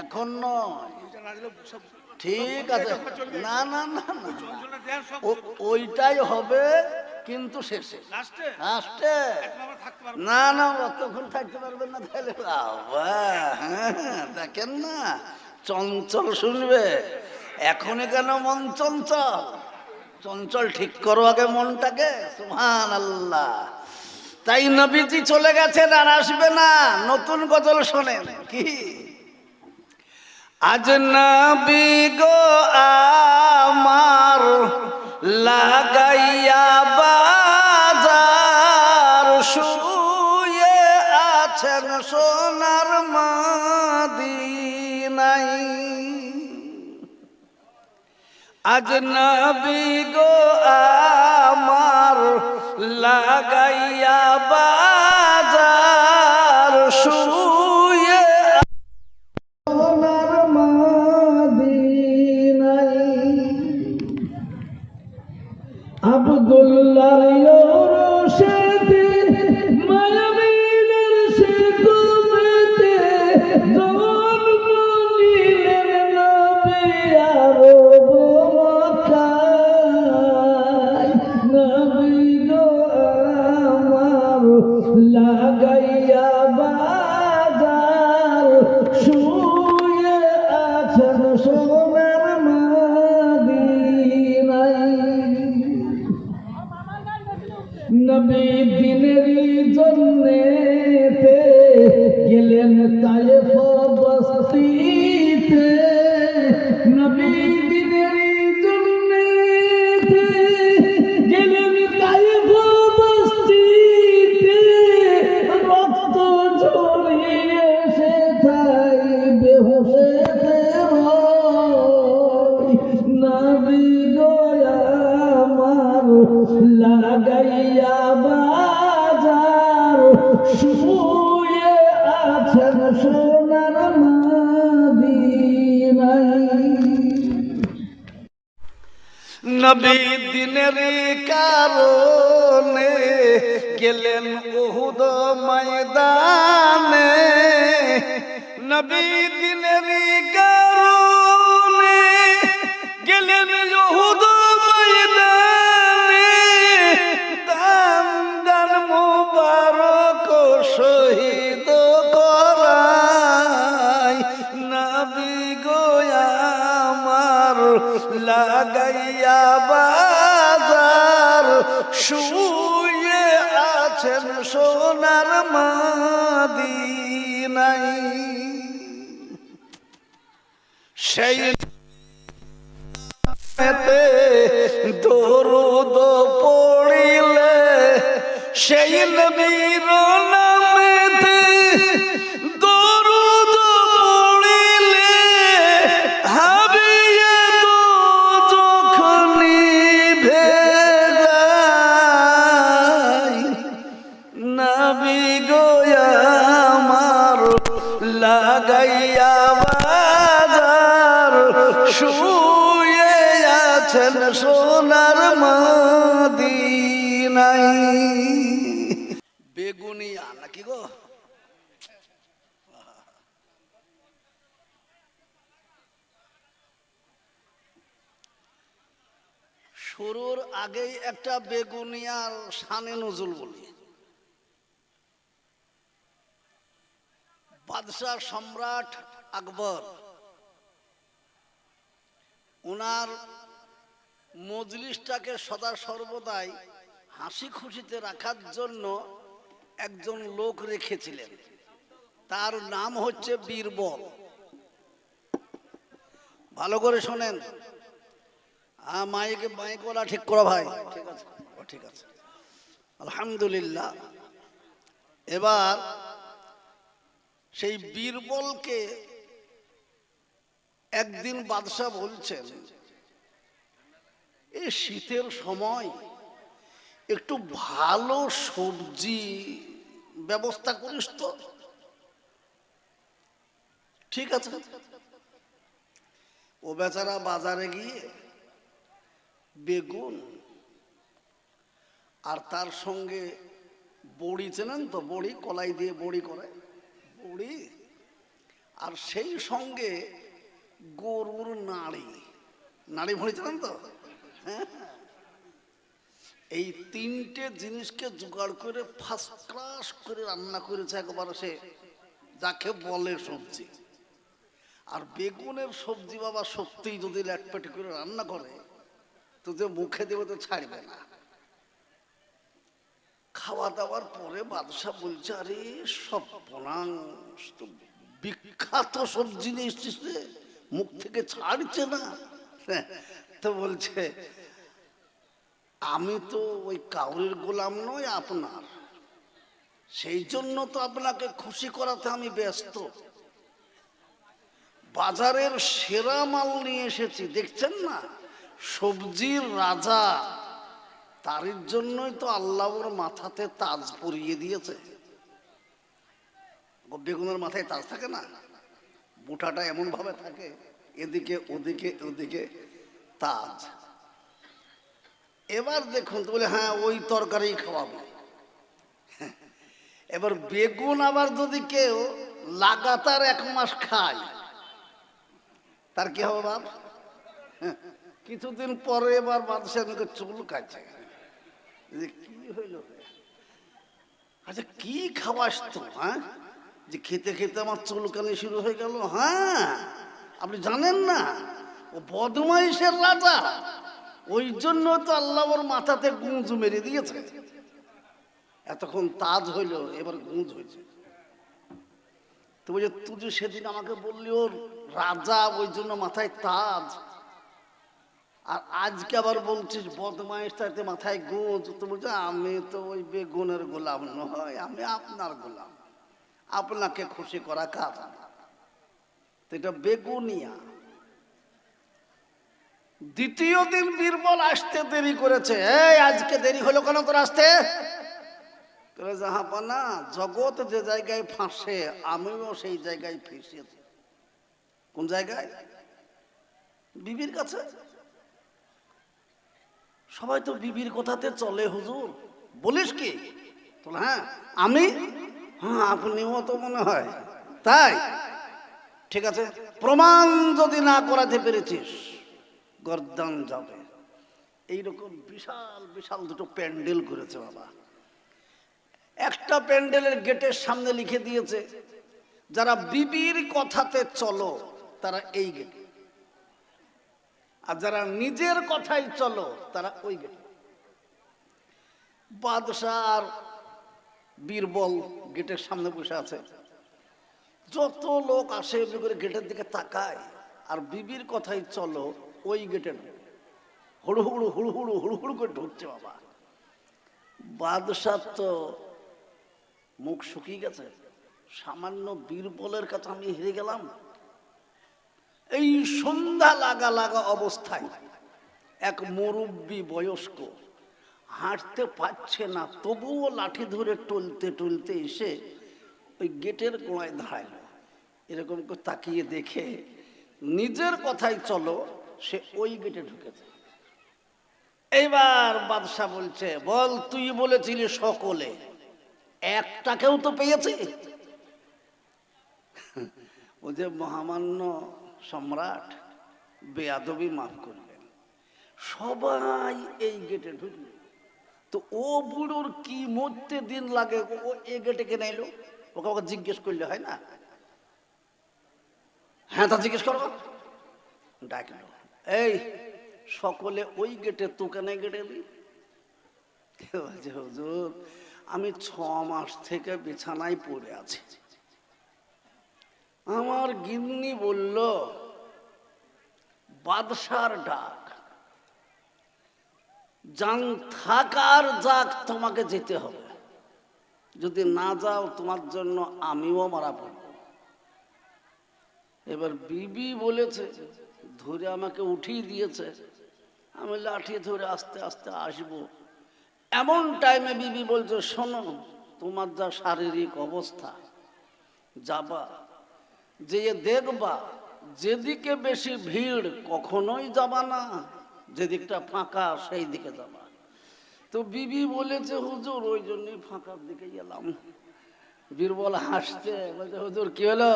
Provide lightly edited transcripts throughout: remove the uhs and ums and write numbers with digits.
এখন নয়, ঠিক আছে, না না না না, ওইটাই হবে কিন্তু শেষে লাস্টে। না না, অতক্ষণ থাকতে পারবেন না তাহলে বাবা। হ্যাঁ, দেখেন না, চঞ্চল শুনবে। এখনই কেন মন চঞ্চল? চঞ্চল ঠিক করো আগে মনটাকে। সুবহানাল্লাহ। তাই নবীজি চলে গেছেন, আর আসবে না। নতুন গজল শোনেন কি, আজ নবী গো আমার লাগাইয়া বাজার, শুয়ে আছেন সোনার মদিনায়। আজ নবী গো আমার লাগাইয়া বাজার, শুয়ে সোনার মদিনায়। আব্দুল্লাহর ইরশাদে মায়াবীর সেতুতে জন্ম নিলেন নবী আরব মক্কায়। নবী গো আমার লাগাইয়া বাজার, শুয়ে আছেন সোনার মদিনায়। নবী দিনেরই জন্যেতে গেলেন তায়েফ বস্তিতে। নবী দিনেরই জন্যেতে গেলেন তায়েফ বস্তিতে। রক্ত ঝরিয়ে সেথায় বেহুশেতে রয়। নবী গো আমার লাগাইয়া বাজার, শুয়ে আছেন সোনার মদিনায়। নবী দিনের কারণে গেলেন উহুদ ময়দানে। নবী দিনের কারণে গেলেন উহুদ ময়দানে। দান দান মুবারক শহীদ করায়। নবী গো আমার লাগাইয়া বাজার, শুয়ে আছেন সোনার মদিনায়। সেই দরুদ পড়িলে, সেই নবীর নামেতে দরুদ পড়িলে, হাবিয়ে দোজখ নিভে যায়। নবী গো আমার লাগাইয়া বাজার, শুয়ে আছেন সোনার মদিনায়। বেগুনিয়া নাকি গো? শুরুর আগেই একটা বেগুনিয়ার শানে নজরুল বলি। বাদশাহ সম্রাট আকবর ওনার মজলিসটাকে সদা সর্বদাই হাসি খুশিতে রাখার জন্য একজন লোক রেখেছিলেন। তার নাম হচ্ছে বীরবল। ভালো করে শোনেন। মাইক বলা ঠিক করো ভাই। ঠিক আছে, ঠিক আছে, আলহামদুলিল্লাহ। এবার সেই বীরবলকে একদিন বাদশাহ বলছেন, এই শীতের সময় একটু ভালো সবজি ব্যবস্থা করিস তো। ঠিক আছে। ও বেচারা বাজারে গিয়ে বেগুন আর তার সঙ্গে বড়ি, চেনেন তো বড়ি, কলাই দিয়ে বড়ি করে, বড়ি আর সেই সঙ্গে গরুর নাড়ি নাড়ি ভরেছিলেন তো, হ্যাঁ, এই তিনটে জিনিসকে জোগাড় করে ফার্স্ট ক্লাস করে রান্না করেছে একবার, সে যাকে বলে সবজি। আর বেগুনের সবজি বাবা সত্যিই যদি ল্যাটপেট করে রান্না করে তো যে মুখে দেবে তো ছাড়বে না। খাওয়া দাওয়ার পরে বাদশা বলছে, আরে সব বিখ্যাত সবজি নিয়ে এসছিস রে, মুখ থেকে ছাড়ছে না। তো বলছে, আমি তো ওই কাউরের গোলাম নই আপনার, সেই জন্য তো আপনাকে খুশি করাতে আমি ব্যস্ত। বাজারের সেরা মাল নিয়ে এসেছি, দেখছেন না, সবজির রাজা, তার জন্যই তো আল্লাহ ওর মাথাতে তাজ পরিয়ে দিয়েছে। বেগুনের মাথায় তাজ থাকে না, বুটাটা এমন ভাবে থাকে, এদিকে ওদিকে ওদিকে তাজ। এবার দেখুন তো বলে, হ্যাঁ ওই তরকারি খাওয়াবো। এবার বেগুন আবার যদি কেউ লাগাতার 1 মাস খায় তার কি হবে বাপ? কিছুদিন পরে এবার বাদশাহ চুল কাটছে, কি হইল, আচ্ছা কি খাওয়াস তো, হ্যাঁ, যে খেতে খেতে আমার চুলকানি শুরু হয়ে গেল। হ্যাঁ, আপনি জানেন না ও বদমাইশের রাজা, ওই জন্য তো আল্লাহ ওর মাথাতে গুঁজ মেরে দিয়েছে। এতক্ষণ তাজ হইল, এবার গুঁজ হয়েছে। তো বলছে, তুই যে সেদিন আমাকে বললি ওর রাজা, ওই জন্য মাথায় তাজ, আর আজকে আবার বলছিস বদমাইশ, তাতে মাথায় গুঁজ। তো বলছে, আমি তো ওই বেগুনের গোলাম নয়, আমি আপনার গোলাম, আপনাকে খুশি করা কাজ। তো এটা বেগুনিয়া। দ্বিতীয় দিন বীরবল আসতে দেরি করেছে। এই আজকে দেরি হলো কেন তোর আসতে? জাহাপানা, জগৎ যে জায়গায় ফাঁসে আমিও সেই জায়গায় ফেঁসেছি। কোন জায়গায়? বিবির কাছে। সবাই তো বিবির কথাতে চলে হুজুর, বলিস কি? হ্যাঁ আমি, হ্যাঁ আপনিও তো মনে হয় তাই। ঠিক আছে, প্রমাণ যদি না করাতে পেরেছিস গর্দান যাবে। এইরকম বিশাল বিশাল দুটো প্যান্ডেল করেছে বাবা। একটা প্যান্ডেলের গেটের সামনে লিখে দিয়েছে, যারা বিবির কথাতে চলো তারা এই গেটে, আর যারা নিজের কথাই চলো তারা ওই গেটে। বাদশাহ আর বীরবল গেটের সামনে বসে আছে। যত লোক আসে এমনি করে গেটের দিকে তাকায়, আর বিবির কথাই চলো ওই গেটে হুড়ু হুড়ু হুড়ু হুড়ু হুড়ু হুড়ু করে ঢুকছে বাবা। বাদশাহ তো মুখ শুকিয়ে গেছে, সামান্য বীরবলের কাছে আমি হেরে গেলাম। এই সন্ধ্যা লাগা লাগা অবস্থায় এক মুরব্বী বয়স্ক হাঁটতে পারছে না, তবুও লাঠি ধরে টলতে টলতে এসে ওই গেটের গোড়ায় দাঁড়াইল। এরকম করে তাকিয়ে দেখে নিজের কথাই চলো, সে ওই গেটে ঢুকেছে। এইবার বাদশাহ বলছে, বল তুই বলেছিলি সকলে, একটাকেও তো পেয়েছে। ও যে মহামান্য সম্রাট, বেয়াদবি মাফ করবেন, সবাই এই গেটে ঢুকলো। তো ও বুড়োর কি মরতে দিন লাগে, ও এ গেটে কেন এলো? ওকে ওকে জিজ্ঞেস করলে হয় না? হ্যাঁ তা জিজ্ঞেস করো। ডাকলো, এই সকলে ওই গেটে, তো কেন গেটে এলি? হুজুর আমি 6 মাস থেকে বিছানায় পড়ে আছি, আমার গিন্নি বলল বাদশার ডাক, জান থাকার যাক তোমাকে যেতে হবে, যদি না যাও তোমার জন্য আমিও মারা পড়ব। এবার বিবি বলেছে, ধরে আমাকে উঠিয়ে দিয়েছে, আমি লাঠি ধরে আস্তে আস্তে আসবো। এমন টাইমে বিবি বলছে, শোনো তোমার যা শারীরিক অবস্থা, যাবা যে দেখবা যেদিকে বেশি ভিড় কখনোই যাবা না, যেদিকটা ফাঁকা সেই দিকে যাবা। তো বিবি বলেছে, হুজুর ওই জন্যই ফাঁকার দিকে গেলাম। বীরবল হাসছে, বলছে, হুজুর কি হলো?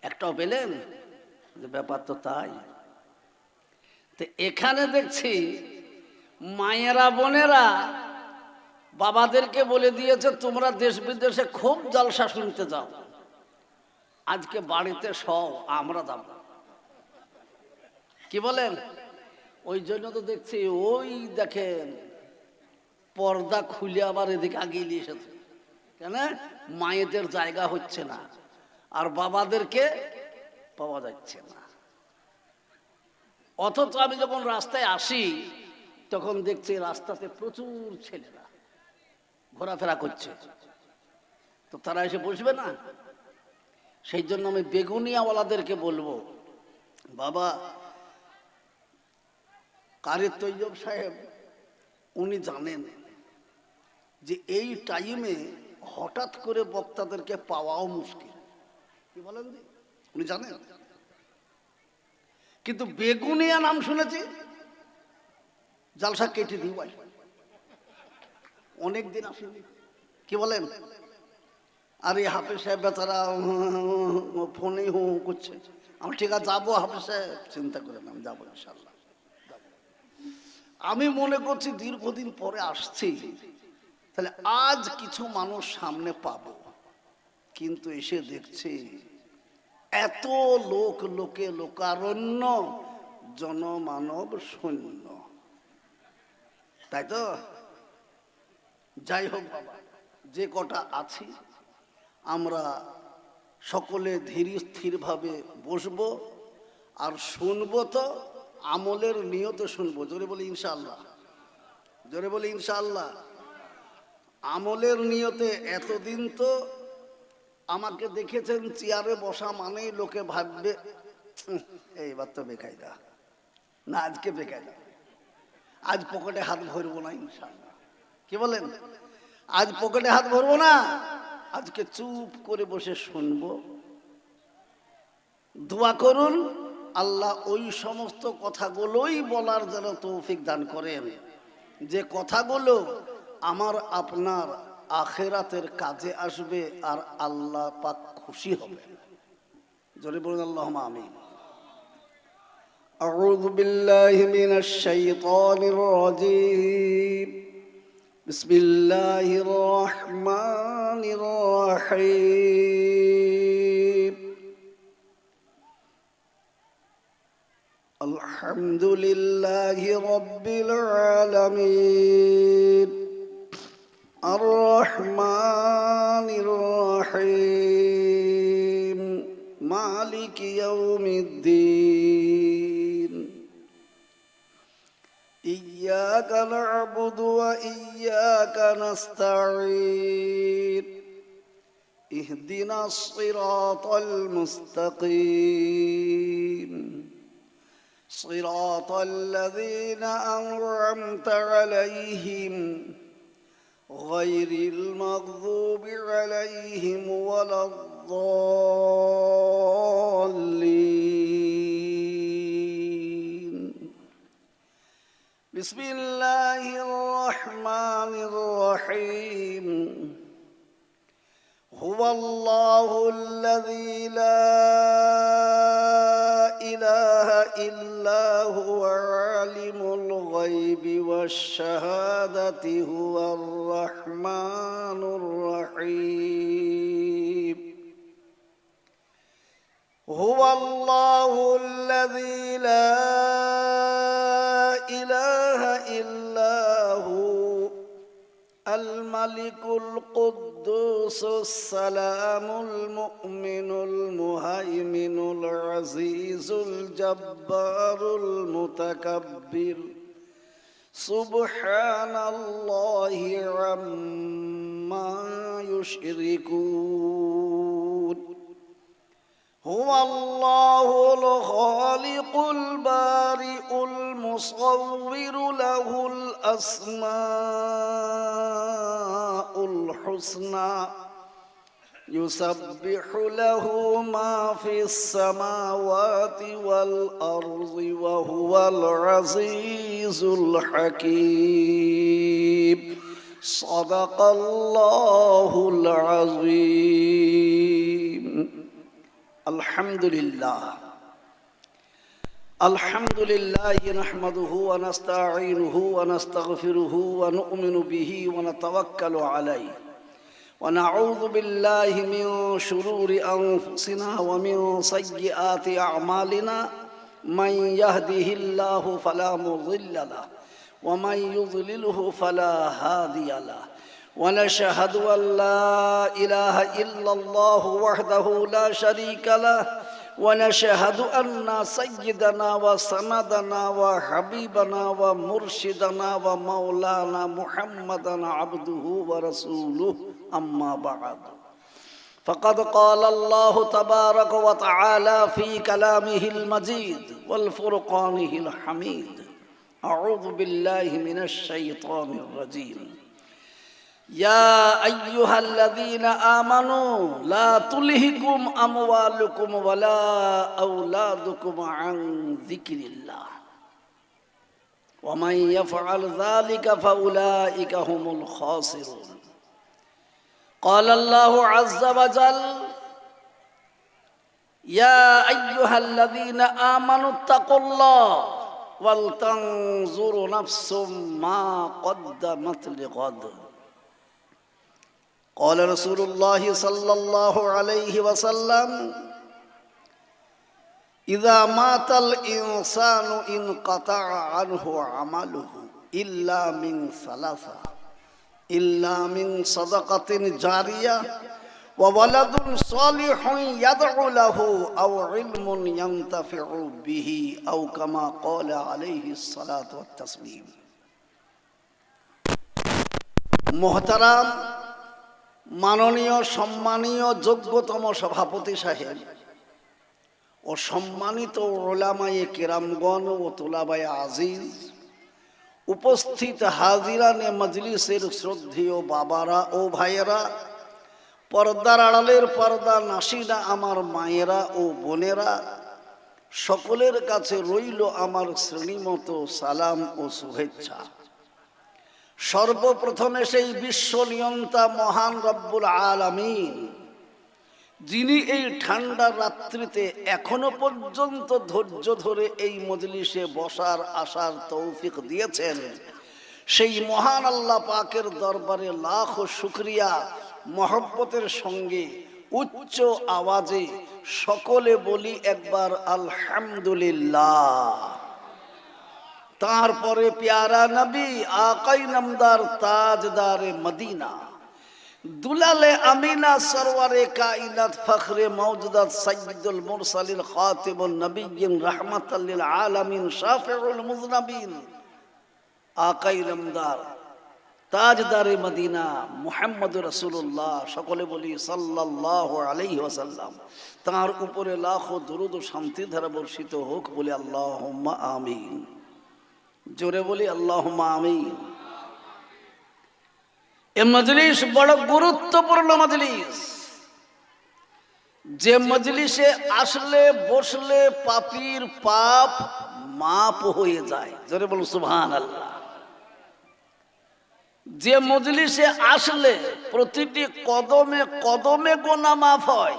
একটাও পেলেন? যে ব্যাপার তো তাই। তো এখানে দেখছি মায়েরা বোনেরা বাবাদেরকে বলে দিয়েছে তোমরা দেশ বিদেশে খুব জলসা শুনতে যাও, আজকে বাড়িতে সব আমরা যাব। কি বলেন? ওই জন্য তো দেখছি ওই দেখেন পর্দা খুলে আবার এদিকে আগিয়ে নিয়ে এসেছে। কেন? মায়েদের জায়গা হচ্ছে না আর বাবাদেরকে পাওয়া যাচ্ছে না। অথচ আমি যখন রাস্তায় আসি তখন দেখছি রাস্তাতে প্রচুর ছেলেরা ঘোরাফেরা করছে, তো তারা এসে বসবে না? সেই জন্য আমি বেগুনিয়াওয়ালাদেরকে বলবো, বাবা কারি তৈয়ব সাহেব উনি জানেন যে এই টাইমে হঠাৎ করে বক্তাদেরকে পাওয়াও মুশকিল। কি বলেন? উনি জানেন, কিন্তু বেগুনিয়া নাম শুনেছি, জালসা কেটে দিই ভাই, অনেকদিন আসেনি। কি বলেন? আর এই হাফেজ সাহেব বেচারা ফোনেই হু করছে। আমি ঠিক আছে যাবো হাফেজ সাহেব, চিন্তা করেন আমি যাবো ইনশাল্লাহ। আমি মনে করছি দীর্ঘদিন পরে আসছি, তাহলে আজ কিছু মানুষ সামনে পাবো, কিন্তু এসে দেখছি এত লোক, লোকে লোকারণ্য, জনমানব শূন্য। তাই তো? যাই হোক বাবা, যে কটা আছি আমরা সকলে ধীর স্থিরভাবে বসবো আর শুনবো, তো আমলের নিয়তে শুনবো। জোরে বলি ইনশাআল্লাহ, জোরে বলি ইনশাআল্লাহ। আমলের নিয়তে। এতদিন তো আমাকে দেখেছেন চেয়ারে বসা মানেই লোকে ভাববে এইবার তো বেকায়দা না, আজকে বেকায়দা, আজ পকেটে হাত ভরবো না ইনশাআল্লাহ। কি বলেন? আজ পকেটে হাত ভরবো না, আজকে চুপ করে বসে শুনবো। দোয়া করুন আল্লাহ ওই সমস্ত কথাগুলোই বলার যেন তৌফিক দান করেন, যে কথাগুলো আমার আপনার আখিরাতের কাজে আসবে আর আল্লাহ পাক খুশি হবে। জোরে বলুন আল্লাহুম্মা আমিন। আউযু বিল্লাহি মিনাশ শাইতানির রাজীম। বিসমিল্লাহির রহমানির রহিম। আলহামদুলিল্লাহি রাব্বিল আলামিন। আর-রহমানির রহিম। মালিকি ইয়াউমিদ্দিন। ইয়্যাকা না'বুদু ওয়া ইয়্যাকা নাস্তাঈন। ইহদিনাস সিরাতাল মুস্তাকিম। সিরাতাল লাযীনা আন'আমতা আলাইহিম গায়রিল মাগযুবি আলাইহিম ওয়ালাদ-দাল্লিন। বিসমিল্লাহির রহমানির রহিম। হুয়াল্লাহুল্লাযী লা ইলাহা ইল্লা হুয়া আলিমুল গায়বি ওয়াশ শাহাদাতি হুয়ার রহমানুর রহিম। হুয়াল্লাহুল্লাযী লা ইলাহা ইল্লা হু আল মালিকুল কুদ্দুসুস সালামুল মুমিনুল মুহাইমিনুল আজিজুল জব্বারুল মুতাকাব্বির। সুবহানাল্লাহি আম্মা ইউশরিকুন। হুয়াল্লাহুল খালিকুল বারিউল মুসাউবিরু লাহুল আসমাউল হুসনা। ইউসাব্বিহু লাহু মা ফিস সামাওয়াতি ওয়াল আরদি ওয়া হুয়াল আজিজুল হাকীম। সাদাকাল্লাহুল আযীম। الحمد আলহামদুলিল্লাহ নাহমাদুহু ওয়া নাস্তাঈনুহু ওয়া নাস্তাগফিরুহু ওয়া নু'মিনু বিহি ওয়া নাতাওয়াক্কালু আলাইহি ওয়া নাউযু বিল্লাহি মিন শুরুরি আনফুসিনা ওয়া মিন সাইয়্যিআতি আ'মালিনা মান ইয়াহদিহিল্লাহু ফালা মুযিল্লা লাহু ওয়া মান ইউদ্লিলহু ফালা হাদিয়া লাহু ওয়া নাশহাদু আন লা ইলাহা ইল্লাল্লাহু ওয়াহদাহু লা শারীকা লাহু ونشهد أن سيدنا وسندنا وحبيبنا ومرشدنا ومولانا محمدا عبده ورسوله أما بعد فقد قال الله تبارك وتعالى في كلامه المجيد والفرقانه الحميد أعوذ بالله من الشيطان الرجيم يا أيها الذين آمنوا لا تلهكم أموالكم ولا أولادكم عن ذكر الله ومن يفعل ذلك فأولئك هم الخاسرون قال الله عز وجل يا أيها الذين آمنوا اتقوا الله ولتنظر نفس ما قدمت لغد قال رسول الله صلى الله عليه وسلم إذا مات الإنسان انقطع عنه عمله إلا من ثلاثة إلا من صدقة جارية وولد صالح يدعو له أو علم ينتفع به أو كما قال عليه الصلاة والتسليم محترم মাননীয় সম্মানীয় যোগ্যতম সভাপতি সাহেব ও সম্মানিত উলামায়ে কেরামগণ ও তোলাবায়ে আজিজ, উপস্থিত হাজিরানে মজলিসের শ্রদ্ধেয় বাবারা ও ভাইয়েরা, পর্দার আড়ালের পর্দা নাসিনা আমার মায়েরা ও বোনেরা, সকলের কাছে রইল আমার শ্রেণীমত সালাম ও শুভেচ্ছা। সর্বপ্রথমে সেই বিশ্ব নিয়ন্তা মহান রব্বুল আলামিন, যিনি এই ঠান্ডা রাত্রিতে এখনো পর্যন্ত ধৈর্য ধরে এই মজলিসে বসার আসার তৌফিক দিয়েছেন, সেই মহান আল্লাহ পাকের দরবারে লাখ শুকরিয়া মহব্বতের সঙ্গে উচ্চ আওয়াজে সকলে বলি একবার আলহামদুলিল্লাহ। তারপরে প্যারা নবী আকাই নামদার তাজদারে মদিনা, দুলালে আমিনা সরওয়ারে কায়নাত ফখরে মওজুদাত সাইয়্যিদুল মুরসালিন খাতিমুন নবিয়্যিন রাহমাতাল লিল আলামিন শাফিউল মুযনবিন আকাই নামদার তাজদারে মদিনা মুহাম্মদুর রাসূলুল্লাহ, সকলে বলি সাল্লাল্লাহু আলাইহি ওয়াসাল্লাম। তার উপরে লাখো দরুদ ও শান্তি ধারা বর্ষিত হোক, বলি আল্লাহুম্মা আমিন। জোরে বলি আল্লাহুম্মা আমিন। এই মজলিস বড় গুরুত্বপূর্ণ মজলিস, যে মজলিসে আসলে বসলে পাপীর পাপ মাপ হয়ে যায়। জোরে বলুন সুবহানাল্লাহ। যে মজলিসে আসলে প্রতিটি কদমে কদমে গুনাহ মাফ হয়,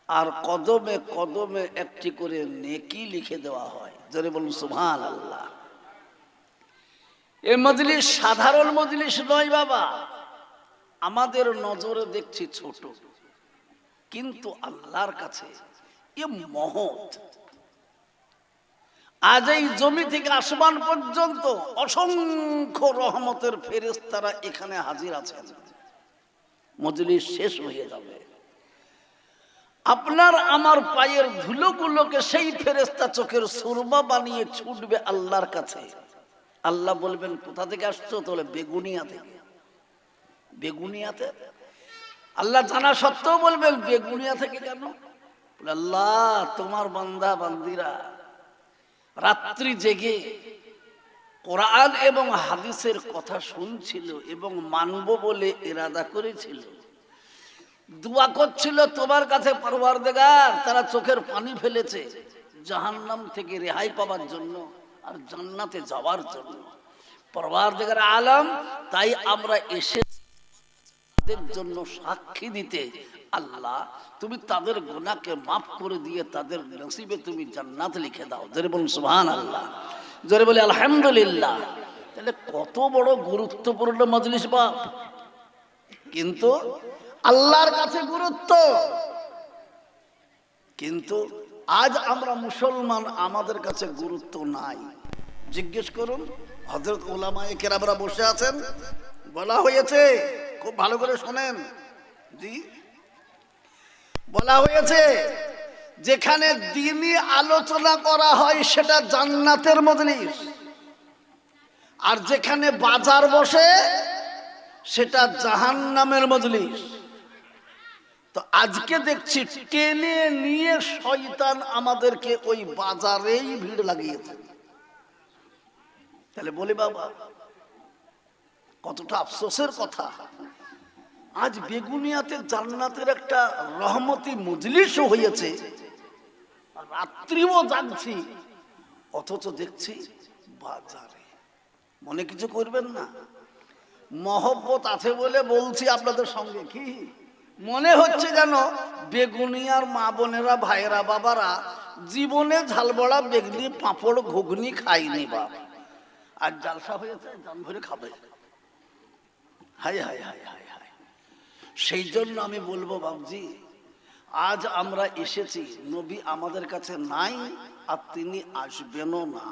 আর কদমে কদমে একটি করে নেকি লিখে দেওয়া হয়। জোরে বলুন সুবহানাল্লাহ। এই মজলিস সাধারণ মজলিস নয় বাবা, আমাদের নজরে দেখছি ছোট, কিন্তু আল্লাহর কাছে এ মহৎ। আজ এই জমি থেকে আসমান পর্যন্ত অসংখ্য রহমতের ফেরেশতারা এখানে হাজির আছেন। মজলিস শেষ হয়ে যাবে, আপনার আমার পায়ের ধুলোগুলোকে সেই ফেরেশতা চোখের সুরমা বানিয়ে ছুটবে আল্লাহর কাছে। আল্লাহ বলবেন, কোথা থেকে আসছো? তাহলে বেগুনিয়া থেকে। বেগুনিয়াতে? আল্লাহ জানা সত্ত্বেও বলবেন বেগুনিয়া থেকে কেন? আল্লাহ, তোমার বান্দা বান্দিরা রাত্রি জেগে কোরআন এবং হাদিসের কথা শুনছিল এবং মানব বলে ইরাদা করেছিল, দোয়া করছিল তোমার কাছে পরওয়ারদিগার। তারা চোখের পানি ফেলেছে জাহান্নাম থেকে রেহাই পাওয়ার জন্য আর জান্নাতে যাওয়ার জন্য। পরওয়ারদিগার আলম, তাই আমরা এসে তাদের জন্য সাক্ষী দিতে আল্লাহ তুমি তাদের গুনাহকে মাফ করে দিয়ে তাদের নসিবে তুমি জান্নাত লিখে দাও। জোরে বলুন সুবহানাল্লাহ, জোরে বলি আলহামদুলিল্লাহ। তাহলে কত বড় গুরুত্বপূর্ণ মজলিস বাপ, কিন্তু আল্লাহর কাছে গুরুত্ব। কিন্তু আজ আমরা মুসলমান, আমাদের কাছে গুরুত্ব নাই। জিজ্ঞেস করুন, হযরত উলামায়ে কেরামরা বসে আছেন, বলা হয়েছে, খুব ভালো করে শোনেন জি, বলা হয়েছে যেখানে দ্বীনি আলোচনা করা হয় সেটা জান্নাতের মজলিস, আর যেখানে বাজার বসে সেটা জাহান্নামের মজলিস। তো আজকে দেখছি টেনে নিয়ে শয়তান আমাদেরকে ওই বাজারেই ভিড় লাগিয়েছে। তাহলে বলি বাবা, কতটা আফসোসের কথা। আজ বেগুনিয়াতে জান্নাতের একটা রহমতি মজলিসও হয়েছে, রাত্রিও জাগছি, অথচ দেখছি বাজারে। মনে কিছু করবেন না, মহব্বত আছে বলে বলছি আপনাদের সঙ্গে। কি মনে হচ্ছে যেন বেগুনিয়ার মা বোনেরা, ভাইয়েরা, বাবারা জীবনে ঝালবড়া, বেগনি, পাঁপড়, ঘুগনি খাইনি বাপ, আর জালসা হয়েছে, জান ভরে খাবে। হায় হায় হায় হায় হায়। সেই জন্য আমি বলবো বাবজি, আজ আমরা এসেছি, নবী আমাদের কাছে নাই, আর তিনি আসবেনও না।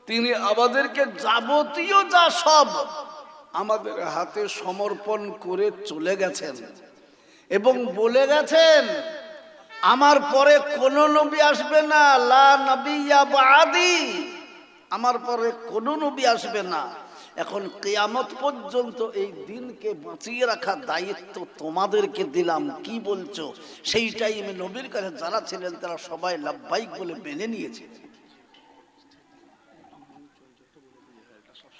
তিনি আমাদেরকে যাবতীয় যা সব আমাদের হাতে সমর্পণ করে চলে গেছেন, এবং বলে গেছেন আমার পরে কোন নবী আসবে না, লা নবিয়্যা বাদি, আমার পরে কোন নবী আসবে না। এখন কিয়ামত পর্যন্ত এই দিনকে বাঁচিয়ে রাখার দায়িত্ব তোমাদেরকে দিলাম। কি বলছো? সেই টাইমে নবীর কাছে যারা ছিলেন তারা সবাই লাব্বাইক বলে মেনে নিয়েছে।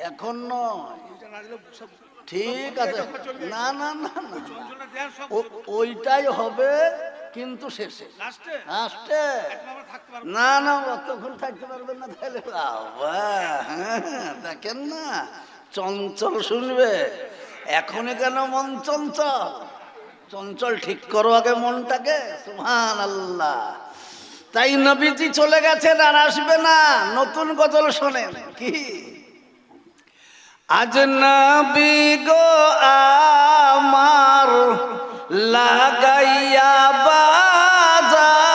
এখন নয়, ঠিক আছে, না না না না, ওইটাই হবে, কিন্তু শেষে লাস্টে না না, অতক্ষণ থাকতে পারবেন না। তাহলে বাবা, দেখেন না, চঞ্চল শুনবে। এখনই কেন মন চঞ্চল? চঞ্চল ঠিক করো আগে মনটাকে। সুবহানাল্লাহ। তাই নবীজি চলে গেছেন, আর আসবে না। নতুন গজল শোনেন। কি আজ নবী গো আমার লাগাইয়া বাজার,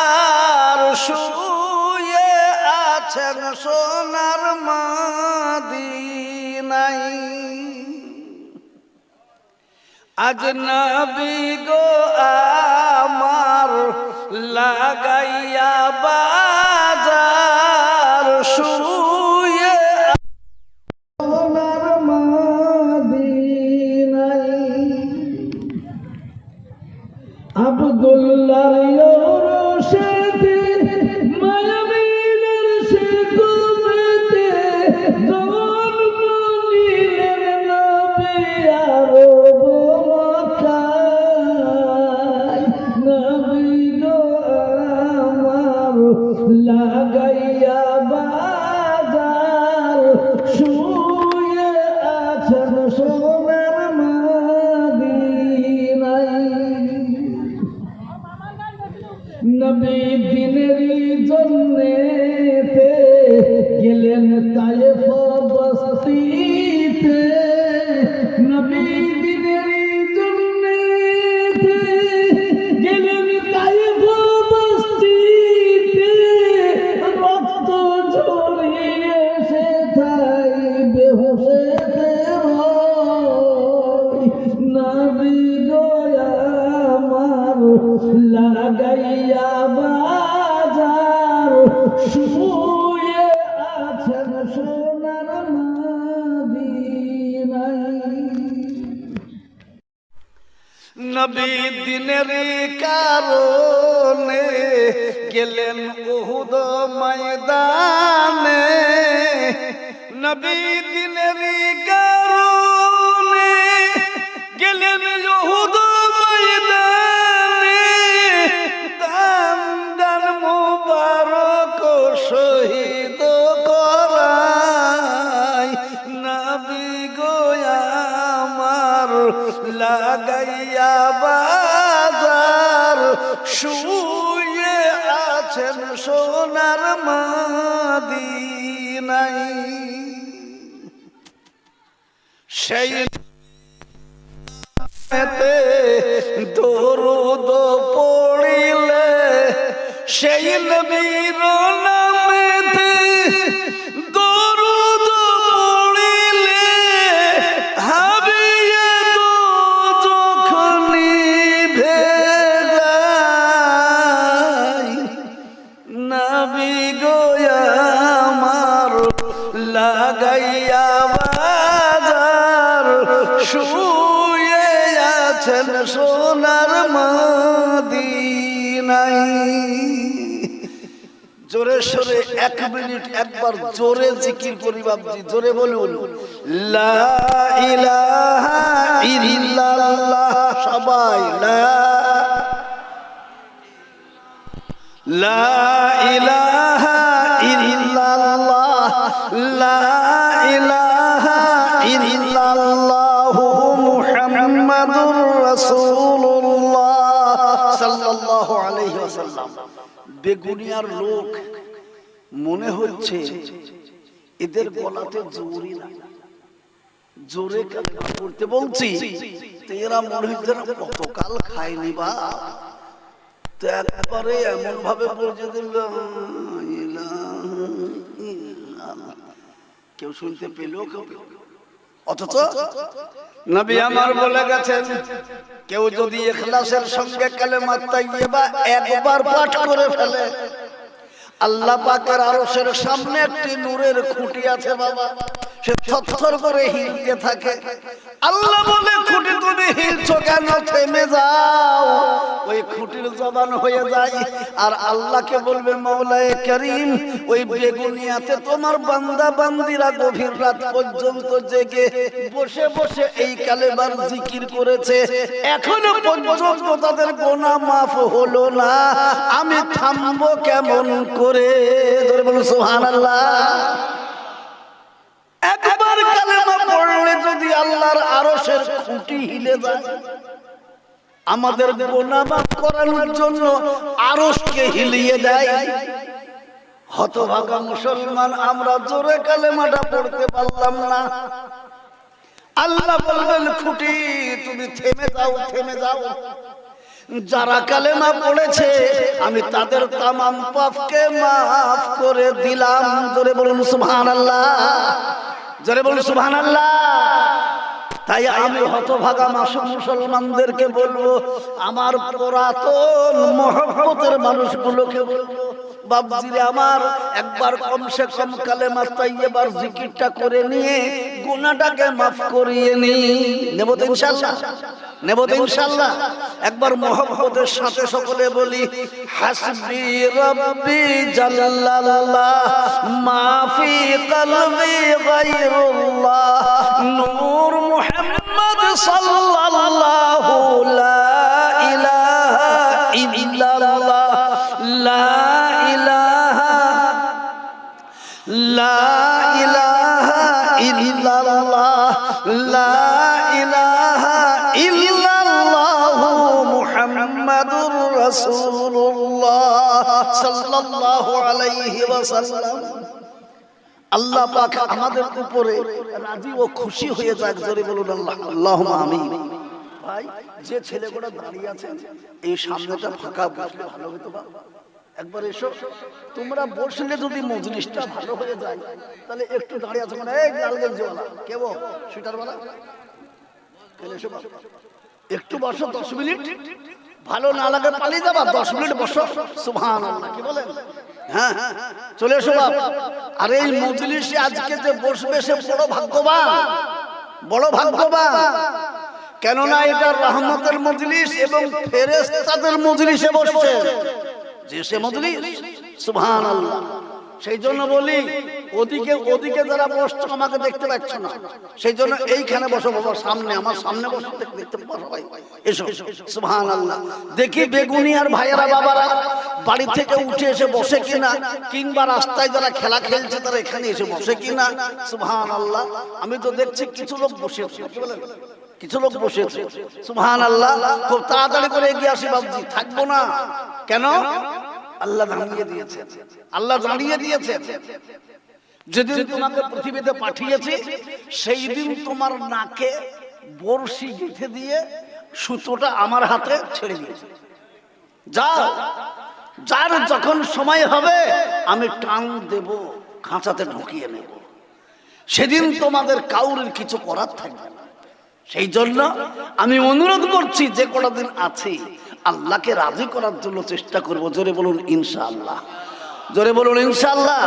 শুয়ে আছেন সোনার মদিনায়। আজ নবী গো আমার লাগাইয়া বাজার, শুয়ে সোনার মদিনায়। আব্দুল্লাহর ইরশাদে মায়াবীর শিকমতে জন্ম নিলেন নবী আরব মক্কায়। নবী গো আমার লাগাইয়া বাজার, শুয়ে আছেন সোনার মদিনায়। নবী দিনেরই জন্যেতে গেলেন তায়েফ বস্তিতে। নবী দিনেরই জন্যেতে গেলেন তায়েফ বস্তিতে। রক্ত ঝরিয়ে সেথায় বেহুশেতে রয়। নবী গো আমার লাগাইয়া বাজার, শুয়ে আছেন সোনার মদিনায়। নবী দিনের কারণে গেলেন উহুদ ময়দানে। নবী দিনের কারণে গেলেন উহুদ ময়দানে। দান দান মুবারক শহীদ করায়। নবী গো আমার লাগাইয়া মদিনায় সেই দরুদ পড়িলে সেই নবীর নামেতে দরুদ পড়িলে হাবিয়ে যখন ভেজাই নবী গো আমার লাগাইয়া বাজার শুয়ে আছেন সোনার মদিনায়। জোরে সোরে 1 মিনিট একবার জোরে জিকির করি বাবজি, জোরে বলুন লা ইলাহা ইল্লাল্লাহ। সবাই লা ইলাহা ইল্লাল্লাহ, লা ইলাহা ইল্লাল্লাহ মুহাম্মাদুর রাসূলুল্লাহ সাল্লাল্লাহু আলাইহি ওয়াসাল্লাম। বেগুনিয়ার লোক মনে হচ্ছে এদের গলাতে জোরই না, জোরে কালেমা পড়তে বলছি তো এরা মনে হচ্ছে না কতকাল খায়নি বা, তো একবারে এমন ভাবে পড়ছে দিল কেউ শুনতে পেল কেউ, অথচ নবী আমার বলে গেছেন কেউ যদি ইখলাসের সঙ্গে কালেমা তাইয়্যিবা একবার পাঠ করে ফেলে আল্লাহ পাকের আরশের সামনে একটি নূরের খুঁটি আছে বাবা, সে থরথর করে হিলতে থাকে। আল্লাহ বলে খুঁটি তুমি হিলছো কেন, থেমে যাও। ওই খুঁটির জবান হয়ে যায় আর আল্লাহকে বলবে মাওলায়ে কারীম ওই বেগুনিয়াতে তোমার বান্দা বান্দিরা গভীর রাত পর্যন্ত জেগে বসে বসে এই কালেমার জিকির করেছে, এখনো পর্যন্ত তাদের গুনাহ মাফ হলো না, আমি থামবো কেমন করে? ধরে বলুন সুবহানাল্লাহ। একবার কালেমা পড়লে যদি আল্লাহর আরশের খুঁটি হিলে যায়, আমাদের গুনাহ মাফ করানোর জন্য আরশকে হিলিয়ে দেয়। হতভাগা মুসলমান আমরা জোরে কালেমাটা পড়তে পারলাম না। আল্লাহ বলবেন খুঁটি তুমি থেমে যাও, থেমে যাও। যারা কালেমা পড়েছে আমি তাদের তামাম পাপকে মাফ করে দিলাম। জোরে বলুন সুবহানাল্লাহ, জোরে বলুন সুবহানাল্লাহ। তাই আমি হতভাগা মুসলমানদেরকে বলবো, আমার পুরাতন মহব্বতের মানুষগুলোকে বলবো, বাবজিরে আমার একবার কমসে কম কালেমা তাইয়্যিবার জিকিরটা করে নিয়ে গুনাহটাকে মাফ করিয়ে নি। নেব তো ইনশাআল্লাহ, নেব তো ইনশাআল্লাহ। একবার মহব্বতের সাথে সকলে বলি হাসবি রাব্বি জাল্লাল্লাহ মা ফি কলবি গায়রুল্লাহ নূর মুহাম্মদ সাল্লাল্লাহু লা ইলাহা ইল্লাল্লাহ লা ইলাহা ইল্লাল্লাহ লা ইলাহা ইল্লাল্লাহ মুহাম্মাদুর রাসূলুল্লাহ সাল্লাল্লাহু আলাইহি ওয়াসাল্লাম। আল্লাহ পাক আমাদের উপরে রাজি ও খুশি হয়ে যাক। জোরে বলুন আল্লাহ, আল্লাহুম্মা আমিন। ভাই যে ছেলেগুলো দাঁড়িয়ে আছেন এই সামনেটা ফাঁকা, বসলে ভালো হতো বা একবার এসো। তোমরা বসলে যদি মজলিসটা ভালো হয়ে যায় তাহলে একটু দাঁড়িয়ে আছো, মানে এই লাল গেঞ্জিওয়ালা কেবো সুইটারওয়ালা এসো, একটু বসো 10 মিনিট, ভালো না লাগে পালিয়ে যাবা, 10 মিনিট বসো। সুবহানাল্লাহ, কি বলেন? হ্যাঁ চলে এসো বাপ। আর এই মজলিসে আজকে যে বসবে সে বড় ভাগ্যবান, বড় ভাগ্যবান। কেননা এটা রহমতের মজলিস এবং ফেরেশতাদের মজলিসে বসছে যে সে মজলিস। সুবহানাল্লাহ। সেই জন্য বলি ওদিকে ওদিকে যারা বসছো আমাকে দেখতে পাচ্ছ না, সেই জন্য এইখানে বসো বাবা, সামনে আমার সামনে বসো, দেখতে পারো ভাই। এসো। সুবহানাল্লাহ। দেখি বেগুনিয়ার ভাইয়েরা বাবারা বাড়ি থেকে উঠে এসে বসে কিনা, কিংবা রাস্তায় যারা খেলা খেলছে তারা এখানে এসে বসে কিনা। সুবহানাল্লাহ। আমি তো দেখছি কিছু লোক বসে, কি বলেন, কিছু লোক বসেছে। সুবহানাল্লাহ। খুব তাড়াতাড়ি করে এগিয়ে আসি বাবজি, থাকবো না। কেন? আল্লাহ জানিয়ে দিয়েছেন, আল্লাহ জানিয়ে দিয়েছেন যেদিন তোমাকে পৃথিবীতে পাঠিয়েছি সেই দিন তোমার নাকে বড়শি গেঁথে দিয়ে সুতোটা আমার হাতে ছেড়ে দিয়েছে। যাও, যার যখন সময় হবে আমি টান দেব, খাঁচাতে ঢুকিয়ে নেব, সেদিন তোমাদের কাউরের কিছু করার থাকবে না। সেই জন্য আমি অনুরোধ করছি যে কটা দিন আছে আল্লাহকে রাজি করার জন্য চেষ্টা করবো। জোরে বলুন ইনশাআল্লাহ, জোরে বলুন ইনশাআল্লাহ।